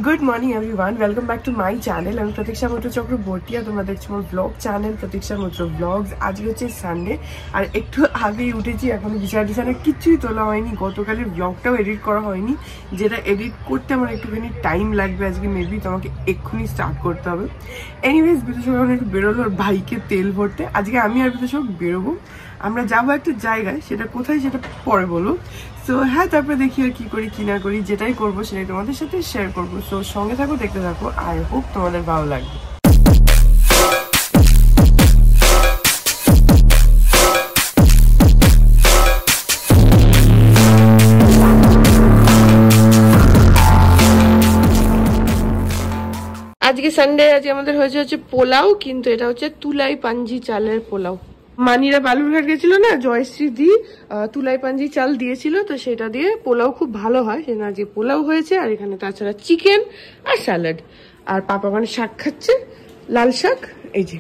Good morning everyone, welcome back to my channel. আমি প্রতীক্ষা মৈত্র চক্রবর্তী আর তোমরা দেখছো আমার ব্লগ চ্যানেল প্রতীক্ষা মৈত্র ব্লগস। আজকে হচ্ছে সানডে আর একটু আগেই উঠেছি, এখন বিছানা কিছুই তোলা হয়নি। গতকালের ব্লগটাও এডিট করা হয়নি, যেটা এডিট করতে আমার একটুখানি টাইম লাগবে। আজকে মেবি তোমাকে এক্ষুনি স্টার্ট করতে হবে। এনিওয়েজ বিদেশক এখন একটু বেরোলো ওর ভাইকে তেল ভরতে। আজকে আমি আর বিদেশক বেরোবো, আমরা যাবো একটা জায়গায়, সেটা কোথায় সেটা পরে বলো। সো হ্যাঁ, তারপরে দেখি আর কি করি কি না করি, যেটাই করবো সেটাই তোমাদের সাথে শেয়ার করবো। সো সঙ্গে থাকো, দেখতে থাকো, আই হোপ তোমাদের ভালো লাগবে। আজকে সানডে, আজকে আমাদের হচ্ছে পোলাও, কিন্তু এটা হচ্ছে তুলাই পাঞ্জি চালের পোলাও। মানিরা বালুরঘাট গেছিল না, জয়শ্রী দি তুলাই পাঞ্জি চাল দিয়েছিল, তো সেটা দিয়ে পোলাও খুব ভালো হয়। সেটা আজকে পোলাও হয়েছে, আর এখানে তাছাড়া চিকেন আর স্যালাড। আর পাপা মানে শাক খাচ্ছে, লাল শাক। এই যে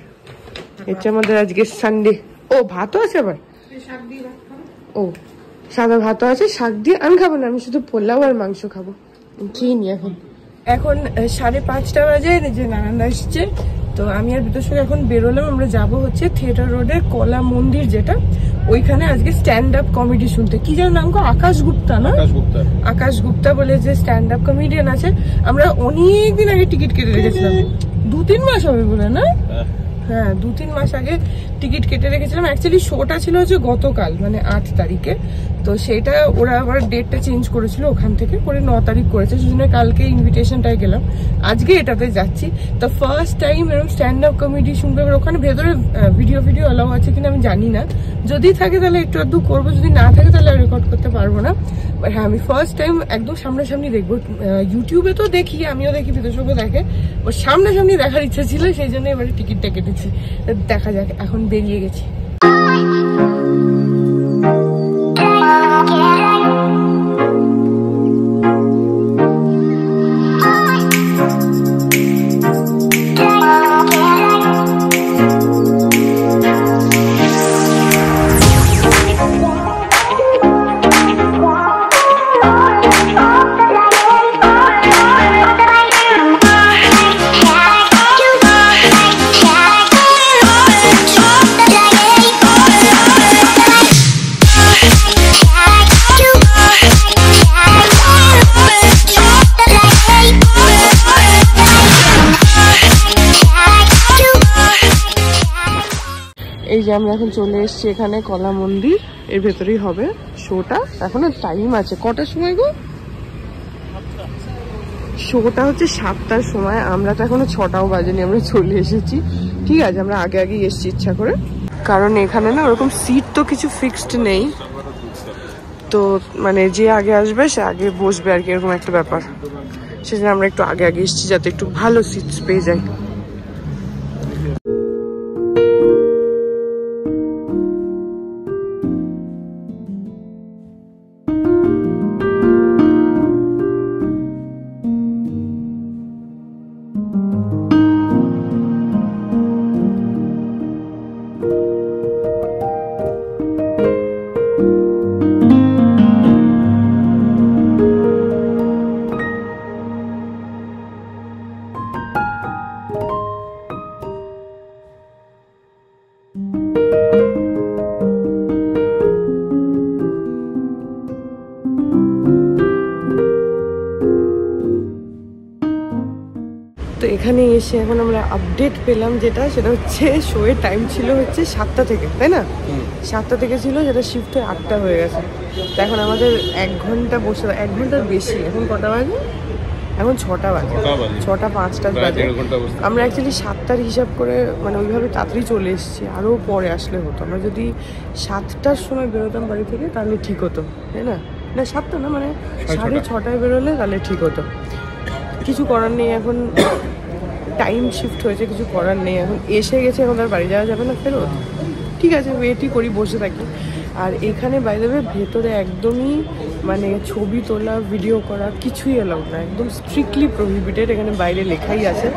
এটা আমাদের আজকে সানডে। ও ভাতও আছে আবার, ও সাদা ভাতও আছে শাক দিয়ে। আমি খাবো না, আমি শুধু পোলাও আর মাংস খাবো। খেয়ে নি এখন 5:30 বাজে, যে নারায়ণ আসছে। তো আমি আর বিতোষক এখন বেরোলাম, আমরা যাব হচ্ছে থিয়েটার রোডের কলা মন্দির, যেটা ওইখানে আজকে স্ট্যান্ড আপ কমেডি শুনতে। কি যেন নাম গো, আকাশ গুপ্তা না? আকাশ গুপ্তা বলে যে স্ট্যান্ড আপ কমেডিয়ান আছে। আমরা অনেকদিন আগে টিকিট কেটে রেখেছিলাম, 2-3 মাস হবে বলে না? হ্যাঁ, 2-3 মাস আগে টিকিট কেটে রেখেছিলাম। অ্যাকচুয়ালি শোটা ছিল হচ্ছে গতকাল, মানে 8 তারিখে। তো সেটা ওরা আবার ডেটটা চেঞ্জ করেছিল, ওখান থেকে করে 9 তারিখ করেছে। সেজন্য কালকে ইনভিটেশনটাই গেলাম, আজকে এটাতে যাচ্ছি। তো ফার্স্ট টাইম এরকম স্ট্যান্ড আপ কমেডি শুনবে। ওখানে ভেতরে ভিডিও অ্যালাউ আছে কিনা আমি জানি না, যদি থাকে তাহলে একটু আধটু করবো, যদি না থাকে তাহলে রেকর্ড করতে পারবো না। বাট হ্যাঁ, আমি ফার্স্ট টাইম একদম সামনাসামনি দেখবো। ইউটিউবে তো দেখি, আমিও দেখি, বিদেশও দেখে, ও সামনাসামনি দেখার ইচ্ছা ছিল, সেই জন্য এবারে টিকিটটা কেটেছি। দেখা যাক, এখন বেরিয়ে গেছি। এই যে আমরা এখন চলে এসেছি এখানে কলা মন্দির, এর ভেতরেই হবে শোটা। এখনো টাইম আছে, কটার সময় গো? শোটা হচ্ছে 7টার সময়, আমরা তো এখনো 6টাও বাজেনি, আমরা চলে এসেছি। ঠিক আছে, আমরা আগে এসেছি ইচ্ছা করে, কারণ এখানে না ওরকম সিট তো কিছু ফিক্সড নেই। তো মানে যে আগে আসবে সে আগে বসবে আর কি, এরকম একটা ব্যাপার। সেজন্য আমরা একটু আগে এসেছি, যাতে একটু ভালো সিট পেয়ে যাই। তো এখানে এসে এখন আমরা আপডেট পেলাম, সেটা হচ্ছে শোয়ের টাইম ছিল হচ্ছে 7টা থেকে, তাই না? 7টা থেকে ছিল, যেটা শিফট হয়ে 8টা হয়ে গেছে। তো এখন আমাদের 1 ঘন্টা বসে, 1 ঘন্টার বেশি। এখন কটা বাজে? এখন 6টা বাজে, 6টা 5টা বাজে। আমরা অ্যাকচুয়ালি 7টার হিসাব করে মানে ওইভাবে তাড়াতাড়ি চলে এসেছি, আরও পরে আসলে হতো। আমরা যদি 7টার সময় বেরোতাম বাড়ি থেকে তাহলে ঠিক হতো, তাই না? না 7টা না, মানে 6:30টায় বেরোলে তাহলে ঠিক হতো। কিছু করার নেই, এখন টাইম শিফট হয়েছে, কিছু করার নেই। এখন এসে গেছে, এখন আর বাড়ি যাওয়া যাবে না ফেরত। ঠিক আছে, ওয়েটই করি, বসে থাকি। আর এখানে বাই দ্য ওয়ে ভেতরে একদমই মানে ছবি তোলা, ভিডিও করা কিছুই এলাউ না, একদম স্ট্রিক্টলি প্রহিবিটেড। এখানে বাইরে লেখাই আছে।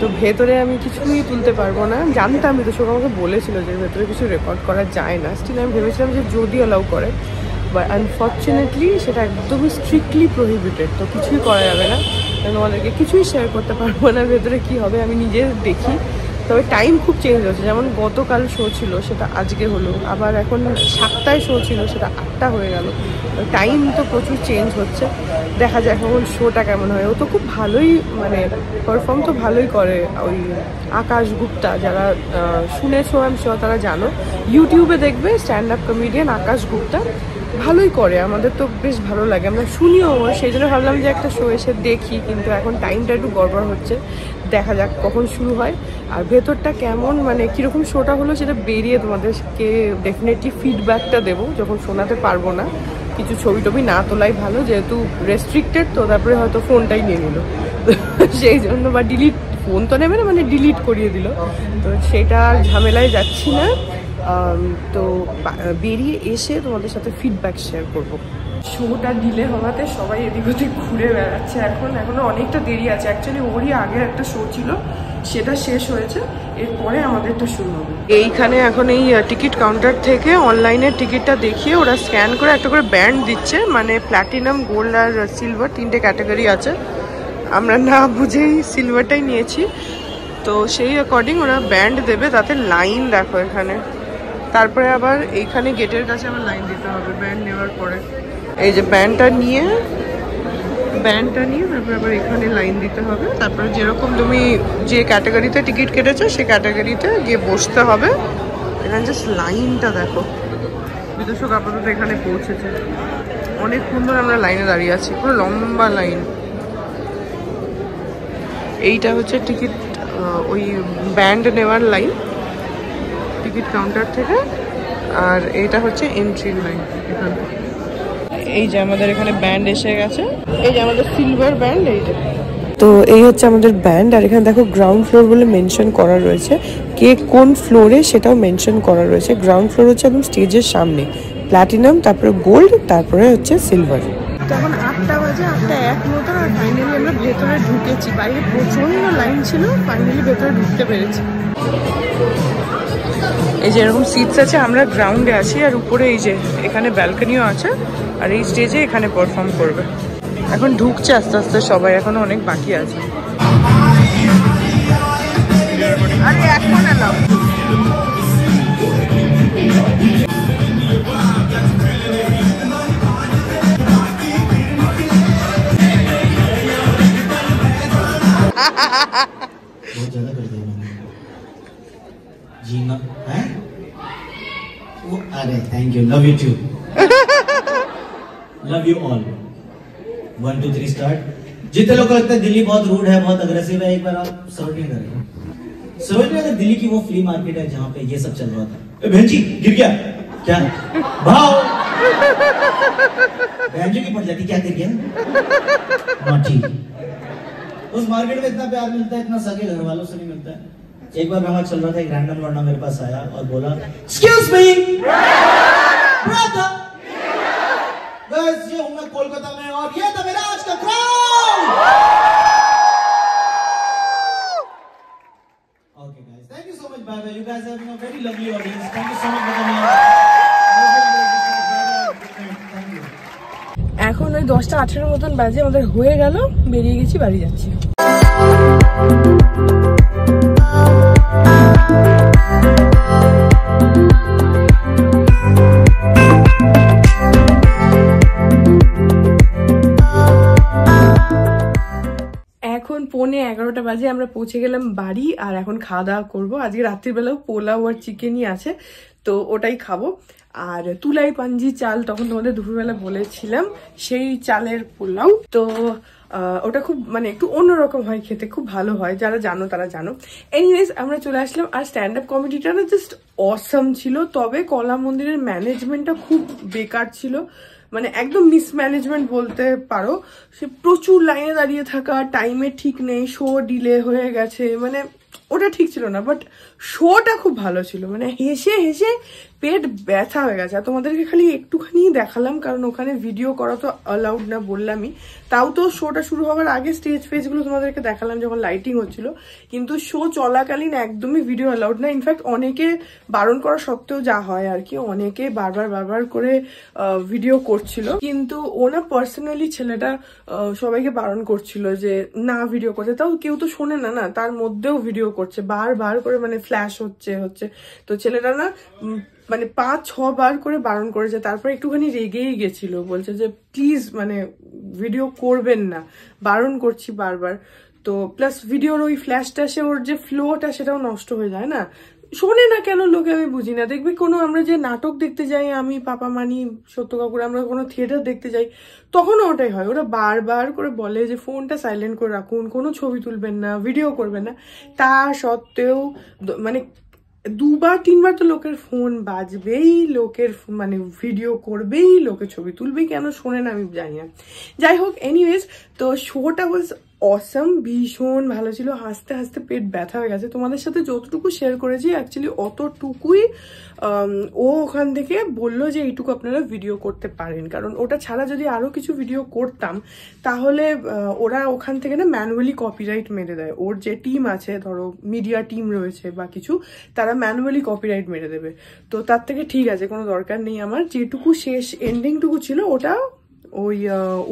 তো ভেতরে আমি কিছুই তুলতে পারবো না, জানতাম। তো সব আমাকে বলেছিল যে ভেতরে কিছু রেকর্ড করা যায় না। স্টিল আমি ভেবেছিলাম যে যদি অ্যালাউ করে, বাট আনফর্চুনেটলি সেটা একদমই স্ট্রিক্টলি প্রহিবিটেড, তো কিছুই করা যাবে না। তোমাদেরকে কিছুই শেয়ার করতে পারবো না ভেতরে কি হবে, আমি নিজে দেখি। তবে টাইম খুব চেঞ্জ হচ্ছে, যেমন গতকাল শো ছিল সেটা আজকে হলো, আবার এখন 7টায় শো ছিল সেটা 8টা হয়ে গেল। টাইম তো প্রচুর চেঞ্জ হচ্ছে, দেখা যায় এখন শোটা কেমন হয়। ও তো খুব ভালোই মানে পারফর্ম তো ভালোই করে। ওই আকাশ গুপ্তা, যারা শুনেছো আমি শিওর তারা জানো, ইউটিউবে দেখবে স্ট্যান্ড আপ কমেডিয়ান আকাশ গুপ্তা, ভালোই করে। আমাদের তো বেশ ভালো লাগে, আমরা শুনিও, সেই জন্য ভাবলাম যে একটা শো এসে দেখি। কিন্তু এখন টাইমটা একটু গড়বড় হচ্ছে, দেখা যাক কখন শুরু হয় আর ভেতরটা কেমন, মানে কীরকম শোটা হলো সেটা বেরিয়ে তোমাদেরকে ডেফিনেটলি ফিডব্যাকটা দেবো, যখন শোনাতে পারবো না। কিছু ছবি টবি না তোলাই ভালো, যেহেতু রেস্ট্রিক্টেড, তো তারপরে হয়তো ফোনটাই নিয়ে নিল সেই জন্য, বা ডিলিট, ফোন তো নেবে না মানে ডিলিট করিয়ে দিল, তো সেটা ঝামেলায় যাচ্ছি না। তো বেরিয়ে এসে তোমাদের সাথে ফিডব্যাক শেয়ার করবো। শোটা ডিলে হওয়াতে সবাই এদিক ওদিক ঘুরে বেড়াচ্ছে, এখনো অনেকটা দেরি আছে। অ্যাকচুয়ালি ওরই আগের একটা শো ছিল, সেটা শেষ হয়েছে, এরপরে আমাদেরটা শুরু হবে। এইখানে এখন এই টিকিট কাউন্টার থেকে অনলাইনের টিকিটটা দেখিয়ে ওরা স্ক্যান করে একটা করে ব্যান্ড দিচ্ছে, মানে প্ল্যাটিনাম, গোল্ড আর সিলভার 3টে ক্যাটাগরি আছে। আমরা না বুঝেই সিলভারটাই নিয়েছি, তো সেই অ্যাকর্ডিং ওরা ব্যান্ড দেবে। তাতে লাইন দেখো এখানে, তারপরে আবার এইখানে গেটের কাছে আবার লাইন দিতে হবে ব্যান্ড নেওয়ার পরে। এই যে ব্যান্ডটা নিয়ে তারপরে আবার এখানে লাইন দিতে হবে। তারপরে যেরকম তুমি যে ক্যাটাগরিতে টিকিট কেটেছো সেই ক্যাটাগরিতে গিয়ে বসতে হবে। এখানে জাস্ট লাইনটা দেখো। বিদর্শক আপাতত এখানে পৌঁছেছে, অনেকক্ষণ ধরে আমরা লাইনে দাঁড়িয়ে আছি, পুরো লম্বা লাইন। এইটা হচ্ছে টিকিট, ওই ব্যান্ড নেওয়ার লাইন টিকিট কাউন্টার থেকে, আর এইটা হচ্ছে এন্ট্রির লাইন এখানে। এই যে আমাদের এখানে ব্যান্ড এসে গেছে, এই যে আমাদের সিলভার ব্যান্ড, এই যে। তো এই হচ্ছে আমাদের ব্যান্ড, আর এখানে দেখো গ্রাউন্ড ফ্লোর বলে মেনশন করা রয়েছে, কে কোন ফ্লোরে সেটাও মেনশন করা রয়েছে। গ্রাউন্ড ফ্লোর হচ্ছে একদম স্টেজের সামনে, প্ল্যাটিনাম, তারপরে গোল্ড, তারপরে হচ্ছে সিলভার। তখন 8টা বাজে, 8টা 1 মতো, আর ফাইনালি আমরা ভেতরে ঢুকেছি। বাইরে প্রচন্ড লাইন ছিল, ফাইনালি ভেতরে ঢুকতে পেরেছি। এই যে এরকম সিটস আছে, আমরা গ্রাউন্ডে আছি, আর উপরে এই যে এখানে ব্যালকনিও আছে, আর এই স্টেজে এখানে পারফর্ম করবে। এখন ঢুকছে আস্তে আস্তে সবাই, এখনো অনেক বাকি আছে। আরে এখন এলাম। बहुत ज्यादा कर दिया मैंने जीना है वो। अरे thank you, love you too, love you all. 1 2 3 start. जितने लोग को लगता है दिल्ली बहुत रूड है, बहुत अग्रेसिव है, एक बार आप सरोजनी करें। सरोजनी अगर दिल्ली की वो फ्ली मार्केट है जहाँ पे ये सब चल रहा था। बहन जी गिर गया क्या भाव, बहन जी की पड़ जाती क्या गिर गया। हाँ ठीक, उस मार्केट में इतना प्यार मिलता है, इतना सगे घर वालों से नहीं मिलता है। एक बार ड्रामा चल रहा था, एक रैंडम लड़ना मेरे पास आया और बोला एक्सक्यूज मी ब्रदर, गाइस ये हूं मैं कोलकाता में और ये था मेरा आज का crowd. Okay guys, thank you so much, bye bye. You guys have been a very lovely audience, thank you so much for coming. এখন ওই 10টা 18 মতন বাজে, আমাদের হয়ে গেল, বেরিয়ে গেছি, বাড়ি যাচ্ছি। এখন 11:15 বাজে, আমরা পৌঁছে গেলাম বাড়ি, আর এখন খাওয়া দাওয়া করবো। আজকে রাত্রিবেলাও পোলাও আর চিকেনই আছে, তো ওটাই খাবো। আর তুলাই পাঞ্জি চাল, তখন তোমাদের দুপুরবেলা বলেছিলাম, সেই চালের পোলাও। তো ওটা খুব মানে একটু অন্যরকম হয় খেতে, খুব ভালো হয়, যারা জানো তারা জানো। এনিওয়েজ আমরা চলে আসলাম, আর স্ট্যান্ড আপ কমেডিটা না জাস্ট অসাম ছিল। তবে কলা মন্দিরের ম্যানেজমেন্টটা খুব বেকার ছিল, মানে একদম মিসম্যানেজমেন্ট বলতে পারো। সে প্রচুর লাইনে দাঁড়িয়ে থাকা, টাইমে ঠিক নেই, শো ডিলে হয়ে গেছে, মানে ওটা ঠিক ছিল না। বাট শোটা খুব ভালো ছিল, মানে হেসে হেসে পেট ব্যথা হয়ে গেছে। আর তোমাদেরকে খালি একটুখানি দেখালাম, কারণ ওখানে ভিডিও করা তো অ্যালাউড না বললামই। তাও তো শোটা শুরু হওয়ার আগে স্টেজ ফেজগুলো তোমাদেরকে দেখালাম যখন লাইটিং হচ্ছিল, কিন্তু শো চলাকালীন একদমই ভিডিও অ্যালাউড না। ইনফ্যাক্ট অনেকে বারণ করা সত্ত্বেও যা হয় আর কি, অনেকে বারবার করে ভিডিও করছিল, কিন্তু ওনা পার্সোনালি ছেলেটা সবাইকে বারণ করছিল যে না ভিডিও করতে, তাও কেউ তো শোনে না, তার মধ্যেও ভিডিও করছে বারবার করে, মানে ফ্ল্যাশ হচ্ছে। তো ছেলেটা না মানে 5-6 বার করে বারণ করেছে, তারপরে একটুখানি রেগেই গেছিল, বলছে যে প্লিজ মানে ভিডিও করবেন না, বারণ করছি বারবার। তো প্লাস ভিডিওর ওই ফ্ল্যাশ ট্যাশে ওর যে ফ্লোটা সেটাও নষ্ট হয়ে যায় না, শোনে না কেন লোকে আমি বুঝি না। দেখবি কোনো আমরা যে নাটক দেখতে যাই, আমি পাপা মানি সত্য কাকুর, আমরা কোনো থিয়েটার দেখতে যাই, তখনও ওটাই হয়, ওরা বারবার করে বলে যে ফোনটা সাইলেন্ট করে রাখুন, কোনো ছবি তুলবেন না, ভিডিও করবেন না। তা সত্ত্বেও মানে 2-3 বার তো লোকের ফোন বাজবেই, লোকের মানে ভিডিও করবেই, লোকের ছবি তুলবেই, কেন শোনে না আমি জানি না। যাই হোক, এনিওয়েজ, তো শোটা ওয়াজ অসম, ভীষণ ভালো ছিল, হাসতে হাসতে পেট ব্যথা হয়ে গেছে। তোমাদের সাথে যতটুকু শেয়ার করেছি অ্যাকচুয়ালি অতটুকুই ও ওখান থেকে বললো যে এইটুকু আপনারা ভিডিও করতে পারেন, কারণ ওটা ছাড়া যদি আরো কিছু ভিডিও করতাম তাহলে ওরা ওখান থেকে না ম্যানুয়ালি কপিরাইট মেরে দেয়। ওর যে টিম আছে, ধরো মিডিয়া টিম রয়েছে বা কিছু, তারা ম্যানুয়ালি কপিরাইট মেরে দেবে। তো তার থেকে ঠিক আছে, কোনো দরকার নেই আমার। যেটুকু শেষ এন্ডিংটুকু ছিল ওটা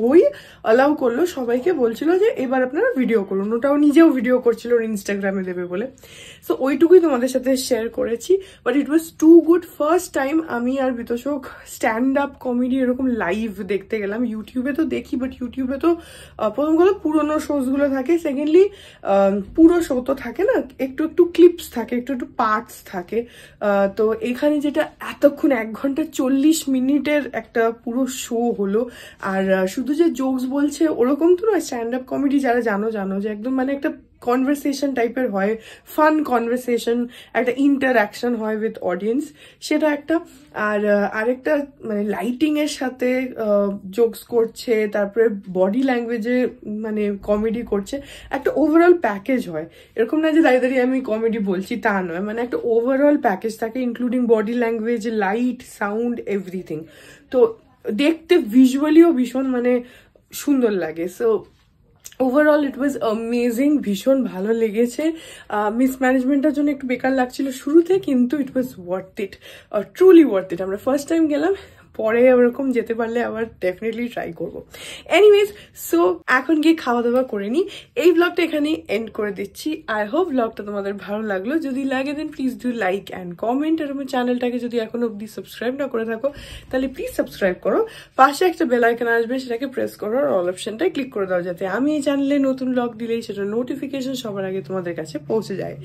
ওই অ্যালাউ করলো, সবাইকে বলছিল যে এবার আপনারা ভিডিও করুন, ওটাও নিজেও ভিডিও করছিল ওর ইনস্টাগ্রামে দেবে বলে। সো ওইটুকুই তোমাদের সাথে শেয়ার করেছি, but it was too good. First time আমি আর বিতোষক স্ট্যান্ড আপ কমেডি এরকম লাইভ দেখতে গেলাম। ইউটিউবে তো দেখি, বাট ইউটিউবে তো প্রথম কথা পুরোনো শোজগুলো থাকে, সেকেন্ডলি পুরো শো তো থাকে না, একটু একটু ক্লিপস থাকে, একটু একটু পার্টস থাকে। তো এখানে যেটা এতক্ষণ 1 ঘন্টা 40 মিনিটের একটা পুরো শো হলো, আর শুধু যে জোকস বলছে ওরকম তো নয়। স্ট্যান্ড আপ কমেডি যারা জানো যে একদম মানে একটা কনভারসেশন টাইপের হয়, ফান কনভারসেশন, একটা ইন্টারঅ্যাকশন হয় উইথ অডিয়েন্স, সেটা একটা। আর আরেকটা মানে লাইটিং এর সাথে জোকস করছে, তারপরে বডি ল্যাঙ্গুয়েজে মানে কমেডি করছে, একটা ওভারঅল প্যাকেজ হয়। এরকম না যে দাঁড়িয়ে আমি কমেডি বলছি, তা নয়, মানে একটা ওভারঅল প্যাকেজ থাকে, including body language, light, sound, everything. তো দেখতে ভিজুয়ালিও ভীষণ মানে সুন্দর লাগে। So overall it was amazing, ভীষণ ভালো লেগেছে। মিসম্যানেজমেন্টের জন্য একটু বেকার লাগছিল শুরুতে, কিন্তু it was worth it, truly worth it. আমরা ফার্স্ট টাইম গেলাম, পরে ওরকম যেতে পারলে আবার ডেফিনেটলি ট্রাই করবো। এনিওয়েজ, সো এখন গিয়ে খাওয়া দাওয়া করে নিই। এই ব্লগটা এখানে এন্ড করে দিচ্ছি। আই হোপ ব্লগটা তোমাদের ভালো লাগলো। যদি লাগে then please do like and comment. আর আমার চ্যানেলটাকে যদি এখনো অব্দি সাবস্ক্রাইব না করে থাকো তাহলে প্লিজ সাবস্ক্রাইব করো। পাশে একটা বেল আইকন আসবে, সেটাকে প্রেস করো আর অল অপশনটাই ক্লিক করে দাও, যাতে আমি এই চ্যানেলে নতুন ব্লগ দিলেই সেটা নোটিফিকেশন সবার আগে তোমাদের কাছে পৌঁছে যায়।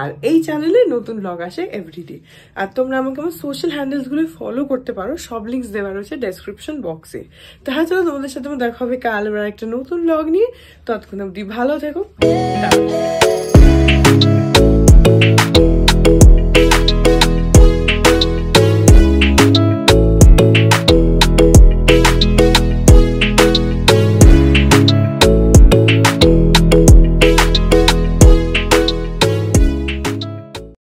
আর এই চ্যানেলে নতুন ব্লগ আসে এভরিডে। আর তোমরা আমাকে আমার সোশ্যাল হ্যান্ডেলসগুলো ফলো করতে পারো, সব লিঙ্কস দেওয়া রয়েছে ডেসক্রিপশন বক্সে। তাহলে চলো তোমাদের সাথে দেখা হবে কাল আবার একটা নতুন ব্লগ নিয়ে। ততক্ষণ অবধি ভালো থেকো।